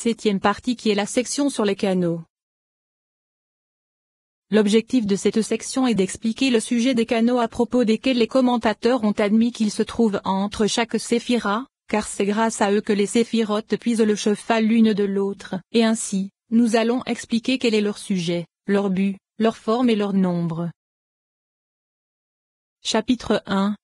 Septième partie qui est la section sur les canaux. L'objectif de cette section est d'expliquer le sujet des canaux à propos desquels les commentateurs ont admis qu'ils se trouvent entre chaque séphira, car c'est grâce à eux que les séphirotes puisent le shofar l'une de l'autre, et ainsi, nous allons expliquer quel est leur sujet, leur but, leur forme et leur nombre. Chapitre 1.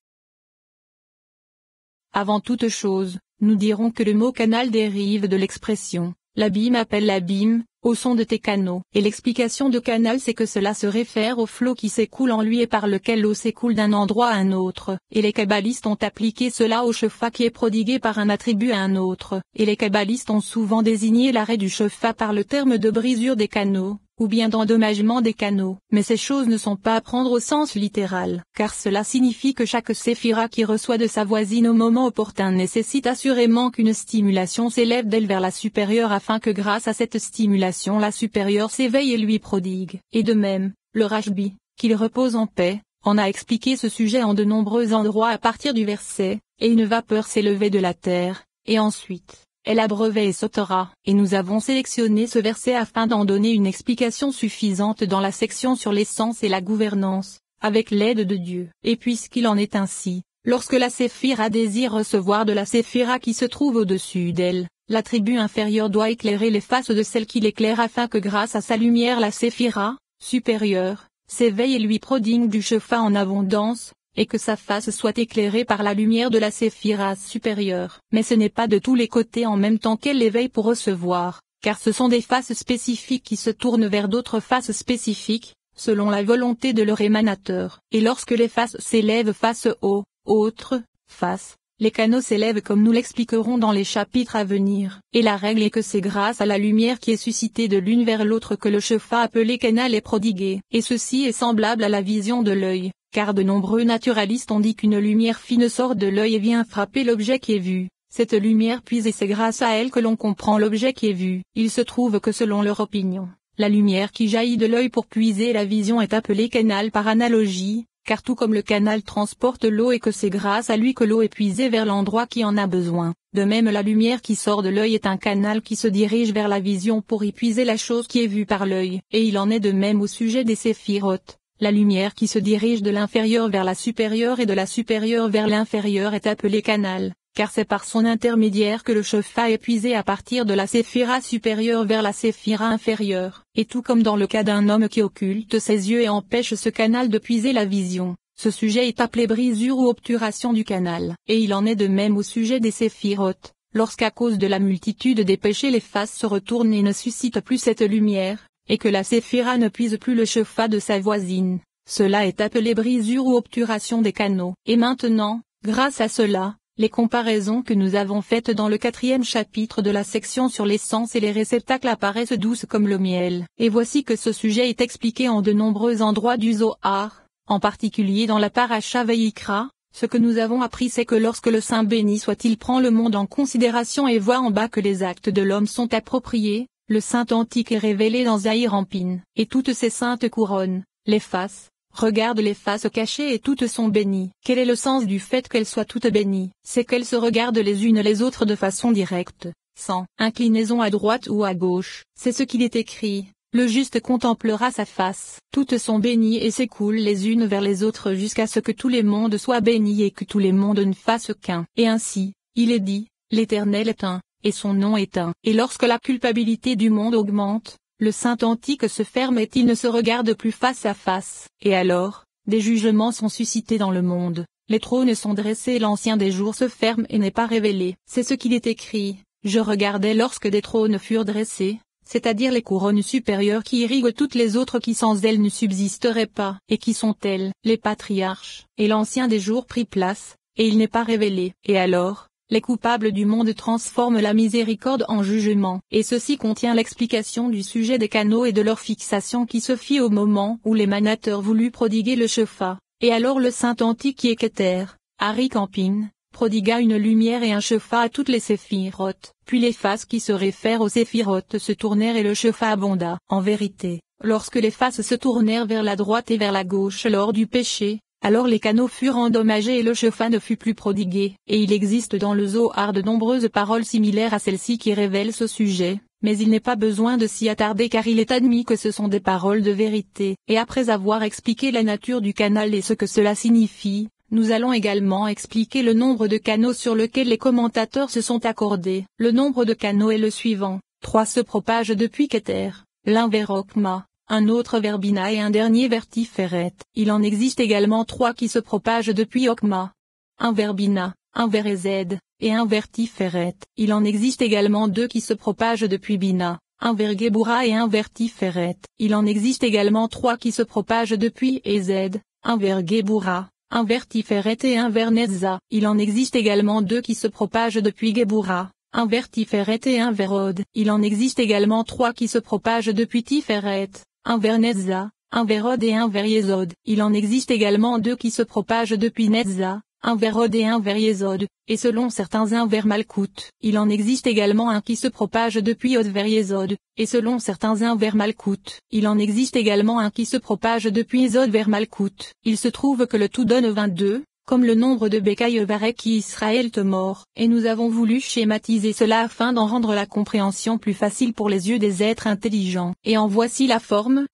Avant toute chose, nous dirons que le mot canal dérive de l'expression « l'abîme appelle l'abîme », au son de tes canaux. Et l'explication de canal c'est que cela se réfère au flot qui s'écoule en lui et par lequel l'eau s'écoule d'un endroit à un autre. Et les kabbalistes ont appliqué cela au shofar qui est prodigué par un attribut à un autre. Et les kabbalistes ont souvent désigné l'arrêt du shofar par le terme de brisure des canaux, ou bien d'endommagement des canaux. Mais ces choses ne sont pas à prendre au sens littéral, car cela signifie que chaque séphira qui reçoit de sa voisine au moment opportun nécessite assurément qu'une stimulation s'élève d'elle vers la supérieure afin que grâce à cette stimulation la supérieure s'éveille et lui prodigue. Et de même, le Rashbi, qu'il repose en paix, en a expliqué ce sujet en de nombreux endroits à partir du verset « Et une vapeur s'élevait de la terre », et ensuite elle abreuvait et sautera, et nous avons sélectionné ce verset afin d'en donner une explication suffisante dans la section sur l'essence et la gouvernance, avec l'aide de Dieu. Et puisqu'il en est ainsi, lorsque la séphira désire recevoir de la séphira qui se trouve au-dessus d'elle, l'attribut inférieur doit éclairer les faces de celle qui l'éclaire afin que grâce à sa lumière la séphira, supérieure, s'éveille et lui prodigue du shofar en abondance, et que sa face soit éclairée par la lumière de la séphira supérieure. Mais ce n'est pas de tous les côtés en même temps qu'elle l'éveille pour recevoir, car ce sont des faces spécifiques qui se tournent vers d'autres faces spécifiques, selon la volonté de leur émanateur. Et lorsque les faces s'élèvent face aux autres faces, les canaux s'élèvent comme nous l'expliquerons dans les chapitres à venir. Et la règle est que c'est grâce à la lumière qui est suscitée de l'une vers l'autre que le shofar appelé canal est prodigué. Et ceci est semblable à la vision de l'œil, car de nombreux naturalistes ont dit qu'une lumière fine sort de l'œil et vient frapper l'objet qui est vu. Cette lumière puise et c'est grâce à elle que l'on comprend l'objet qui est vu. Il se trouve que selon leur opinion, la lumière qui jaillit de l'œil pour puiser la vision est appelée canal par analogie, car tout comme le canal transporte l'eau et que c'est grâce à lui que l'eau est puisée vers l'endroit qui en a besoin, de même la lumière qui sort de l'œil est un canal qui se dirige vers la vision pour y puiser la chose qui est vue par l'œil. Et il en est de même au sujet des séphirotes. La lumière qui se dirige de l'inférieur vers la supérieure et de la supérieure vers l'inférieur est appelée canal, car c'est par son intermédiaire que le shofar est puisé à partir de la séphira supérieure vers la séphira inférieure. Et tout comme dans le cas d'un homme qui occulte ses yeux et empêche ce canal de puiser la vision, ce sujet est appelé brisure ou obturation du canal. Et il en est de même au sujet des séphirotes, lorsqu'à cause de la multitude des péchés les faces se retournent et ne suscitent plus cette lumière, et que la séphira ne puise plus le shofar de sa voisine, cela est appelé brisure ou obturation des canaux. Et maintenant, grâce à cela, les comparaisons que nous avons faites dans le 4e chapitre de la section sur l'essence et les réceptacles apparaissent douces comme le miel. Et voici que ce sujet est expliqué en de nombreux endroits du Zohar, en particulier dans la paracha Vayikra. Ce que nous avons appris c'est que lorsque le Saint béni soit-il prend le monde en considération et voit en bas que les actes de l'homme sont appropriés, le Saint antique est révélé dans Zahir Ampin. Et toutes ces saintes couronnes, les faces, regarde les faces cachées et toutes sont bénies. Quel est le sens du fait qu'elles soient toutes bénies? C'est qu'elles se regardent les unes les autres de façon directe, sans inclinaison à droite ou à gauche. C'est ce qu'il est écrit, le juste contemplera sa face. Toutes sont bénies et s'écoulent les unes vers les autres jusqu'à ce que tous les mondes soient bénis et que tous les mondes ne fassent qu'un. Et ainsi, il est dit, l'Éternel est un, et son nom est un. Et lorsque la culpabilité du monde augmente, le Saint antique se ferme et il ne se regarde plus face à face. Et alors, des jugements sont suscités dans le monde, les trônes sont dressés et l'ancien des jours se ferme et n'est pas révélé. C'est ce qu'il est écrit, je regardais lorsque des trônes furent dressés, c'est-à-dire les couronnes supérieures qui irriguent toutes les autres qui sans elles ne subsisteraient pas. Et qui sont-elles? Les patriarches. Et l'ancien des jours prit place, et il n'est pas révélé. Et alors, les coupables du monde transforment la miséricorde en jugement. Et ceci contient l'explication du sujet des canaux et de leur fixation qui se fit au moment où l'émanateur voulut prodiguer le shofar. Et alors le Saint antique qui est Keter, Ari Campin, prodigua une lumière et un shofar à toutes les séphirotes. Puis les faces qui se réfèrent aux séphirotes se tournèrent et le shofar abonda. En vérité, lorsque les faces se tournèrent vers la droite et vers la gauche lors du péché, Alors les canaux furent endommagés et le Shefa ne fut plus prodigué. Et il existe dans le Zohar de nombreuses paroles similaires à celles-ci qui révèlent ce sujet, mais il n'est pas besoin de s'y attarder car il est admis que ce sont des paroles de vérité. Et après avoir expliqué la nature du canal et ce que cela signifie, nous allons également expliquer le nombre de canaux sur lequel les commentateurs se sont accordés. Le nombre de canaux est le suivant. 3 se propagent depuis Keter, l'un vers Okma, un autre vers Bina et un dernier vers Tiferet. Il en existe également 3 qui se propagent depuis Okma. Un vers Bina, un vers Ezed, et un vers Tiferet. Il en existe également 2 qui se propagent depuis Bina, un vers Gebura et un vers Tiferet. Il en existe également 3 qui se propagent depuis Ezed, un vers Gebura, un vers Tiferet et un vers Netza. Il en existe également 2 qui se propagent depuis Gebura, un vers Tiferet et un vers Od. Il en existe également 3 qui se propagent depuis Tiferet, un vers Netza, un vers Od et un vers Yesod. Il en existe également 2 qui se propagent depuis Netza, un vers Od et un vers Yesod, et selon certains un vers Malkout. Il en existe également un qui se propage depuis Od vers Yesod, et selon certains un vers Malkout. Il en existe également un qui se propage depuis Yesod vers Malkout. Il se trouve que le tout donne 22, comme le nombre de Bekaï Varek qui Israël te mort, et nous avons voulu schématiser cela afin d'en rendre la compréhension plus facile pour les yeux des êtres intelligents. Et en voici la forme.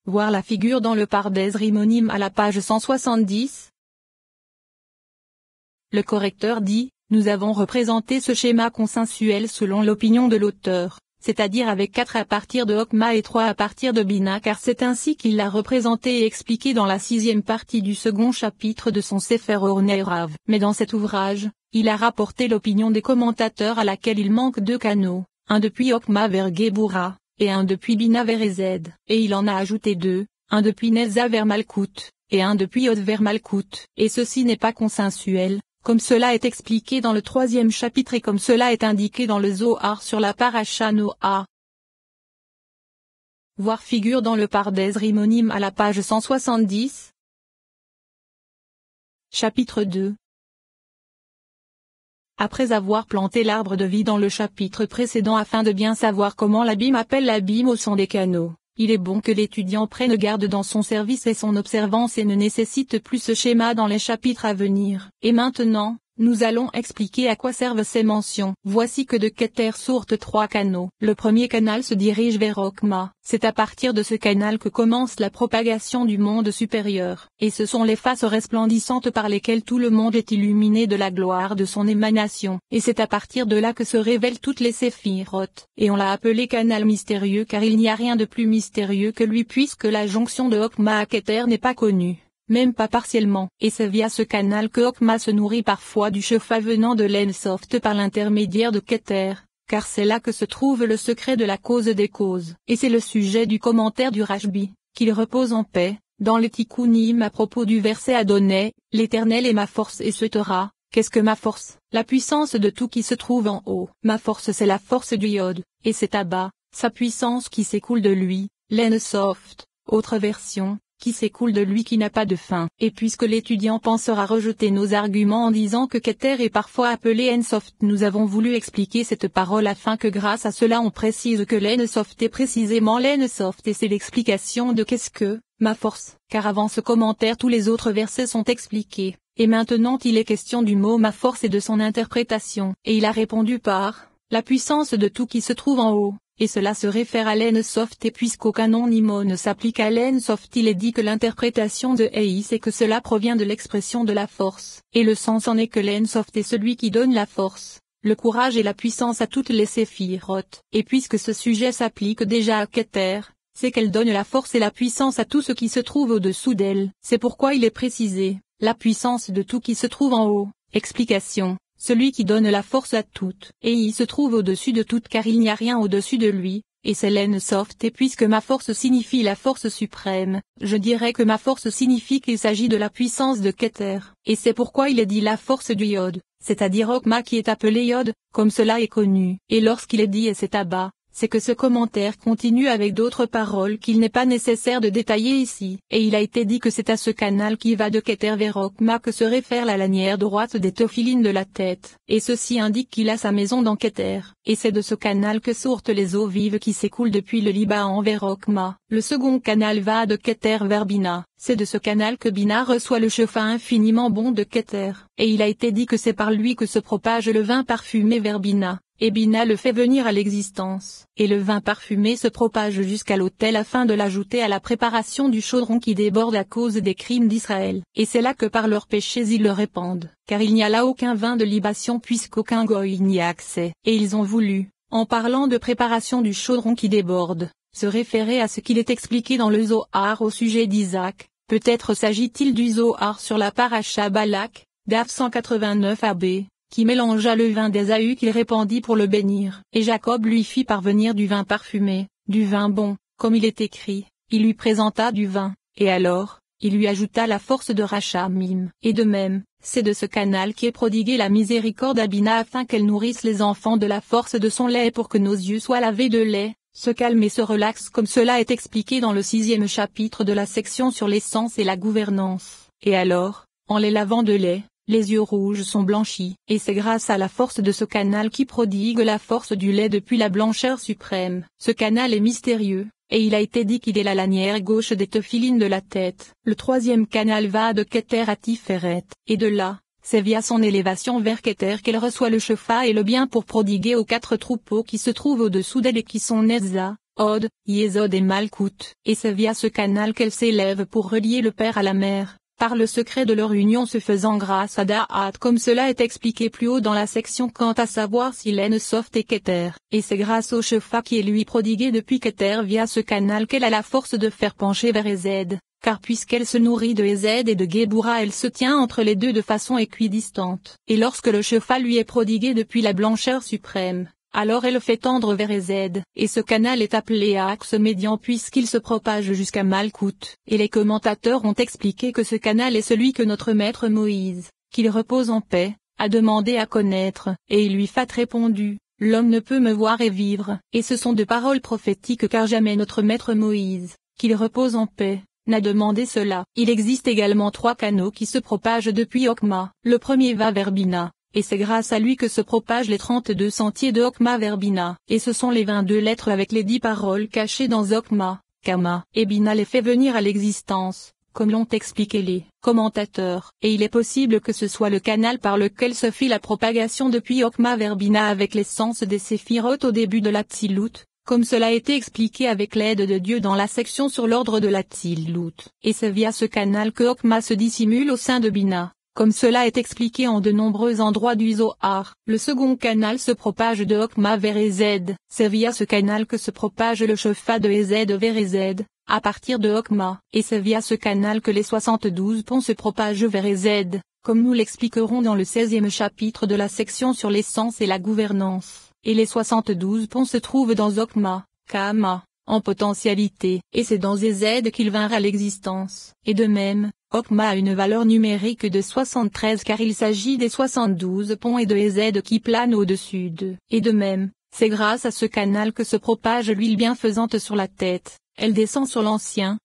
Voir la figure dans le Pardes Rimonim à la page 170. Le correcteur dit, nous avons représenté ce schéma consensuel selon l'opinion de l'auteur, c'est-à-dire avec 4 à partir de Okma et 3 à partir de Bina car c'est ainsi qu'il l'a représenté et expliqué dans la 6e partie du second chapitre de son Sefer Ornei Rav. Mais dans cet ouvrage, il a rapporté l'opinion des commentateurs à laquelle il manque 2 canaux, un depuis Okma vers Gebura, et un depuis Bina vers Ezed, et il en a ajouté 2, un depuis Netza vers Malkout, et un depuis Od vers Malkout. Et ceci n'est pas consensuel, comme cela est expliqué dans le 3e chapitre et comme cela est indiqué dans le Zohar sur la paracha Noah. Voir figure dans le Pardes Rimonim à la page 170. Chapitre 2. Après avoir planté l'arbre de vie dans le chapitre précédent afin de bien savoir comment l'abîme appelle l'abîme au son des canaux, il est bon que l'étudiant prenne garde dans son service et son observance et ne nécessite plus ce schéma dans les chapitres à venir. Et maintenant, nous allons expliquer à quoi servent ces mentions. Voici que de Keter sortent 3 canaux. Le premier canal se dirige vers Okma. C'est à partir de ce canal que commence la propagation du monde supérieur. Et ce sont les faces resplendissantes par lesquelles tout le monde est illuminé de la gloire de son émanation. Et c'est à partir de là que se révèlent toutes les séphirotes. Et on l'a appelé canal mystérieux car il n'y a rien de plus mystérieux que lui puisque la jonction de Okma à Keter n'est pas connue. Même pas partiellement. Et c'est via ce canal que Okma se nourrit parfois du Shefa venant de l'Ensoft par l'intermédiaire de Keter, car c'est là que se trouve le secret de la cause des causes. Et c'est le sujet du commentaire du Rashbi, qu'il repose en paix, dans le Tikkunim à propos du verset Adonai, l'Éternel est ma force et ce Torah. Qu'est-ce que ma force? La puissance de tout qui se trouve en haut. Ma force c'est la force du Yod, et c'est Abba, sa puissance qui s'écoule de lui, l'Ensoft, autre version, qui s'écoule de lui qui n'a pas de fin. Et puisque l'étudiant pensera rejeter nos arguments en disant que Keter est parfois appelé Ensoft, nous avons voulu expliquer cette parole afin que grâce à cela on précise que l'Ensoft est précisément l'Ensoft et c'est l'explication de qu'est-ce que, ma force, car avant ce commentaire tous les autres versets sont expliqués, et maintenant il est question du mot ma force et de son interprétation. Et il a répondu par, la puissance de tout qui se trouve en haut. Et cela se réfère à l'Ensoft et puisqu'aucun nom ni mot ne s'applique à l'Ensoft il est dit que l'interprétation de Ei c'est que cela provient de l'expression de la force, et le sens en est que l'Ensoft est celui qui donne la force, le courage et la puissance à toutes les séphirotes. Et puisque ce sujet s'applique déjà à Keter, c'est qu'elle donne la force et la puissance à tout ce qui se trouve au-dessous d'elle. C'est pourquoi il est précisé, la puissance de tout qui se trouve en haut. Explication. Celui qui donne la force à toutes, et il se trouve au-dessus de toutes car il n'y a rien au-dessus de lui, et c'est l'Ensoft et puisque ma force signifie la force suprême, je dirais que ma force signifie qu'il s'agit de la puissance de Keter, et c'est pourquoi il est dit la force du Yod, c'est-à-dire Okma qui est appelé Yod, comme cela est connu, et lorsqu'il est dit et c'est Abba, c'est que ce commentaire continue avec d'autres paroles qu'il n'est pas nécessaire de détailler ici. Et il a été dit que c'est à ce canal qui va de Keter vers Okma que se réfère la lanière droite des téphilines de la tête. Et ceci indique qu'il a sa maison dans Keter. Et c'est de ce canal que sortent les eaux vives qui s'écoulent depuis le Liban vers Okma. Le second canal va de Keter vers Bina. C'est de ce canal que Bina reçoit le shefa infiniment bon de Keter. Et il a été dit que c'est par lui que se propage le vin parfumé vers Bina. Et Bina le fait venir à l'existence, et le vin parfumé se propage jusqu'à l'autel afin de l'ajouter à la préparation du chaudron qui déborde à cause des crimes d'Israël. Et c'est là que par leurs péchés ils le répandent, car il n'y a là aucun vin de libation puisqu'aucun goy n'y a accès. Et ils ont voulu, en parlant de préparation du chaudron qui déborde, se référer à ce qu'il est expliqué dans le Zohar au sujet d'Isaac. Peut-être s'agit-il du Zohar sur la paracha Balak, DAF 189 AB. Qui mélangea le vin d'Ésaü qu'il répandit pour le bénir. Et Jacob lui fit parvenir du vin parfumé, du vin bon, comme il est écrit, il lui présenta du vin, et alors, il lui ajouta la force de Rachamim. Et de même, c'est de ce canal qui est prodiguée la miséricorde à Bina afin qu'elle nourrisse les enfants de la force de son lait pour que nos yeux soient lavés de lait, se calment et se relaxent comme cela est expliqué dans le 6e chapitre de la section sur l'essence et la gouvernance. Et alors, en les lavant de lait, les yeux rouges sont blanchis, et c'est grâce à la force de ce canal qui prodigue la force du lait depuis la blancheur suprême. Ce canal est mystérieux, et il a été dit qu'il est la lanière gauche des téphilines de la tête. Le troisième canal va de Keter à Tiferet, et de là, c'est via son élévation vers Keter qu'elle reçoit le shefa et le bien pour prodiguer aux 4 troupeaux qui se trouvent au-dessous d'elle et qui sont Netza, Od, Yesod et Malkout. Et c'est via ce canal qu'elle s'élève pour relier le père à la mère, par le secret de leur union se faisant grâce à Da'at comme cela est expliqué plus haut dans la section quant à savoir si l'aine Soft et Keter. Et c'est grâce au shefa qui est lui prodigué depuis Keter via ce canal qu'elle a la force de faire pencher vers Ezed, car puisqu'elle se nourrit de Ezed et de Géboura elle se tient entre les deux de façon équidistante. Et lorsque le shefa lui est prodigué depuis la blancheur suprême, alors elle fait tendre vers Ezed, et ce canal est appelé axe médian puisqu'il se propage jusqu'à Malkout. Et les commentateurs ont expliqué que ce canal est celui que notre maître Moïse, qu'il repose en paix, a demandé à connaître, et il lui fat répondu, l'homme ne peut me voir et vivre. Et ce sont de paroles prophétiques car jamais notre maître Moïse, qu'il repose en paix, n'a demandé cela. Il existe également 3 canaux qui se propagent depuis Okma. Le premier va vers Bina. Et c'est grâce à lui que se propagent les 32 sentiers de Okma vers Bina. Et ce sont les 22 lettres avec les 10 paroles cachées dans Okma, Kama. Et Bina les fait venir à l'existence, comme l'ont expliqué les commentateurs. Et il est possible que ce soit le canal par lequel se fit la propagation depuis Okma vers Bina avec l'essence des séphirotes au début de la Tzilut, comme cela a été expliqué avec l'aide de Dieu dans la section sur l'ordre de la Tzilut. Et c'est via ce canal que Okma se dissimule au sein de Bina. Comme cela est expliqué en de nombreux endroits du Zohar. Le second canal se propage de Okma vers Ezed. C'est via ce canal que se propage le shefa de Ezed vers Ezed, à partir de Okma. Et c'est via ce canal que les 72 ponts se propagent vers Ezed, comme nous l'expliquerons dans le 16e chapitre de la section sur l'essence et la gouvernance. Et les 72 ponts se trouvent dans Okma, Kama, en potentialité. Et c'est dans Ezed qu'ils vinrent à l'existence. Et de même, Okma a une valeur numérique de 73 car il s'agit des 72 ponts et de Ezed qui planent au-dessus d'eux. Et de même, c'est grâce à ce canal que se propage l'huile bienfaisante sur la tête. Elle descend sur l'ancien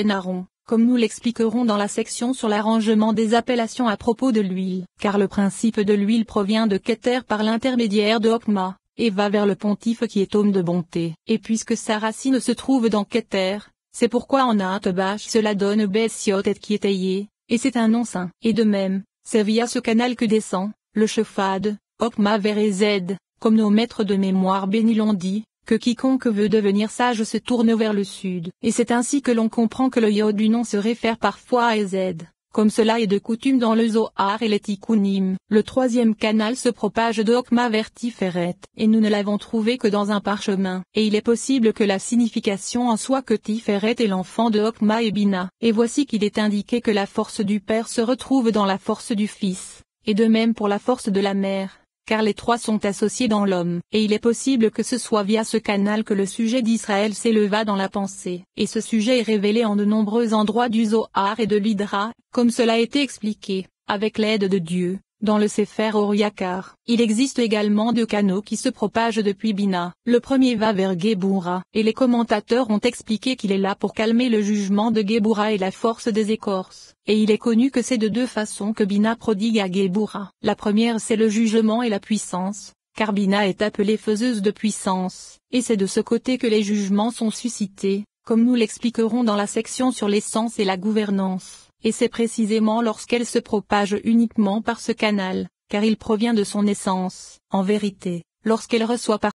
Aaron, comme nous l'expliquerons dans la section sur l'arrangement des appellations à propos de l'huile. Car le principe de l'huile provient de Keter par l'intermédiaire de Okma, et va vers le pontife qui est homme de bonté. Et puisque sa racine se trouve dans Keter, c'est pourquoi en Atbash cela donne Bessiot et qui est ayé, et c'est un nom saint. Et de même, c'est via ce canal que descend, le Shefad, Okma vers Ezed, comme nos maîtres de mémoire bénis l'ont dit, que quiconque veut devenir sage se tourne vers le sud. Et c'est ainsi que l'on comprend que le yod du nom se réfère parfois à Ezed, comme cela est de coutume dans le Zohar et les Tikkunim. Le troisième canal se propage de Okma vers Tiferet, et nous ne l'avons trouvé que dans un parchemin. Et il est possible que la signification en soit que Tiferet est l'enfant de Okma et Bina. Et voici qu'il est indiqué que la force du Père se retrouve dans la force du Fils, et de même pour la force de la Mère, car les 3 sont associés dans l'homme. Et il est possible que ce soit via ce canal que le sujet d'Israël s'éleva dans la pensée. Et ce sujet est révélé en de nombreux endroits du Zohar et de l'Hydra, comme cela a été expliqué, avec l'aide de Dieu, dans le Sefer Or-Yakar. Il existe également 2 canaux qui se propagent depuis Bina. Le premier va vers Géboura, et les commentateurs ont expliqué qu'il est là pour calmer le jugement de Géboura et la force des écorces. Et il est connu que c'est de 2 façons que Bina prodigue à Géboura. La première c'est le jugement et la puissance, car Bina est appelée faiseuse de puissance, et c'est de ce côté que les jugements sont suscités, comme nous l'expliquerons dans la section sur l'essence et la gouvernance. Et c'est précisément lorsqu'elle se propage uniquement par ce canal, car il provient de son essence. En vérité, lorsqu'elle reçoit par